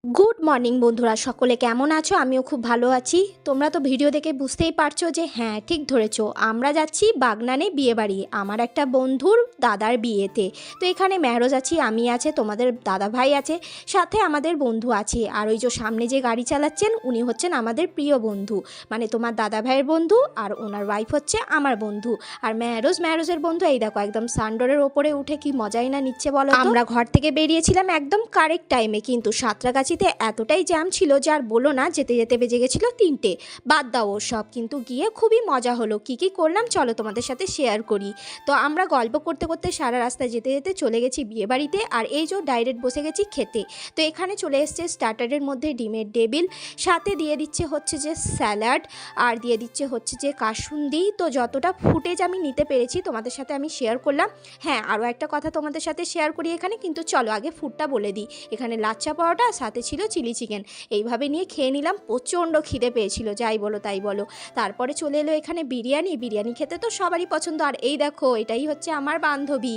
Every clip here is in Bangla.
গুড মর্নিং বন্ধুরা, সকলে কেমন আছো? আমিও খুব ভালো আছি। তোমরা তো ভিডিও দেখে বুঝতেই পারছো যে হ্যাঁ, ঠিক ধরেছো, আমরা যাচ্ছি বাগনানে বিয়েবাড়ি, আমার একটা বন্ধুর দাদার বিয়েতে। তো এখানে মেহরোজ আছি, আমি আছে, তোমাদের দাদা ভাই আছে, সাথে আমাদের বন্ধু আছে। আর ওই যে সামনে যে গাড়ি চালাচ্ছেন উনি হচ্ছেন আমাদের প্রিয় বন্ধু, মানে তোমার দাদা ভাইয়ের বন্ধু, আর ওনার ওয়াইফ হচ্ছে আমার বন্ধু। আর মেহরোজের বন্ধু এই দেখো একদম সানডোরের ওপরে উঠে কি মজাই না নিচ্ছে বলো তো। আমরা ঘর থেকে বেরিয়েছিলাম একদম কারেক্ট টাইমে, কিন্তু সাঁতরাগাছিতে এতটাই জ্যাম ছিল যে আর বলো না, যেতে যেতে বেজে গেছিলো 3টে। বাদ দাও সব, কিন্তু গিয়ে খুবই মজা হলো। কি কি করলাম চলো তোমাদের সাথে শেয়ার করি। তো আমরা গল্প করতে করতে সারা রাস্তায় যেতে যেতে চলে গেছি বিয়েবাড়িতে, আর এই যে ডাইরেক্ট বসে গেছি খেতে। তো এখানে চলে এসছে স্টার্টারের মধ্যে ডিমের টেবিল, সাথে দিয়ে দিচ্ছে হচ্ছে যে স্যালাড, আর দিয়ে দিচ্ছে হচ্ছে যে কাসুন্দি। তো যতটা ফুটেজ আমি নিতে পেরেছি তোমাদের সাথে আমি শেয়ার করলাম। হ্যাঁ, আরও একটা কথা তোমাদের সাথে শেয়ার করি এখানে, কিন্তু চলো আগে ফুডটা বলে দিই। এখানে লাচ্চা পরোটা, সাথে ছিল চিলি চিকেন, এইভাবে নিয়ে খেয়ে নিলাম। প্রচণ্ড খিদে পেয়েছিল, যাই বলো তাই বলো। তারপরে চলে এলো এখানে বিরিয়ানি খেতে তো সবারই পছন্দ। আর এই দেখো, এটাই হচ্ছে আমার বান্ধবী,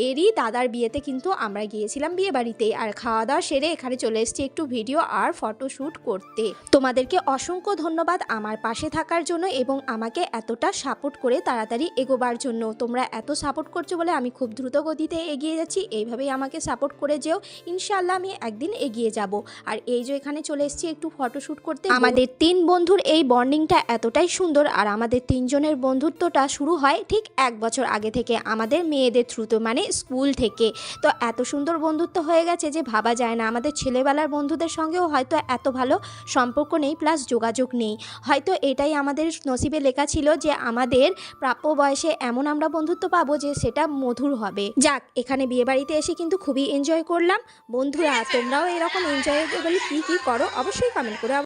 এরই দাদার বিয়েতে কিন্তু আমরা গিয়েছিলাম বিয়ে বাড়িতে। আর খাওয়া দাওয়া সেরে এখানে চলে এসেছি একটু ভিডিও আর ফটোশ্যুট করতে। তোমাদেরকে অসংখ্য ধন্যবাদ আমার পাশে থাকার জন্য এবং আমাকে এতটা সাপোর্ট করে তাড়াতাড়ি এগোবার জন্য। তোমরা এত সাপোর্ট করছো বলে আমি খুব দ্রুত গতিতে এগিয়ে যাচ্ছি। এইভাবেই আমাকে সাপোর্ট করে যেও, ইনশাআল্লাহ আমি একদিন এগিয়ে যাব। আর এই যে এখানে চলে এসেছি একটু ফটোশ্যুট করতে। আমাদের 3 বন্ধুর এই বন্ডিংটা এতটাই সুন্দর, আর আমাদের 3 জনের বন্ধুত্বটা শুরু হয় ঠিক 1 বছর আগে থেকে, আমাদের মেয়েদের থ্রুতে, মানে স্কুল থেকে। তো এত সুন্দর বন্ধুত্ব হয়ে গেছে যে ভাবা যায় না। আমাদের ছেলেবেলার বন্ধুদের সঙ্গেও হয়তো এত ভালো সম্পর্ক নেই, প্লাস যোগাযোগ নেই। হয়তো এটাই আমাদের নসিবে লেখা ছিল যে আমাদের প্রাপ্য বয়সে এমন আমরা বন্ধুত্ব পাবো যে সেটা মধুর হবে। যাক, এখানে বিয়েবাড়িতে এসে কিন্তু খুবই এনজয় করলাম। বন্ধুরা তোমরাও এরকম এনজয়েবল কী কী করো অবশ্যই কমেন্ট করে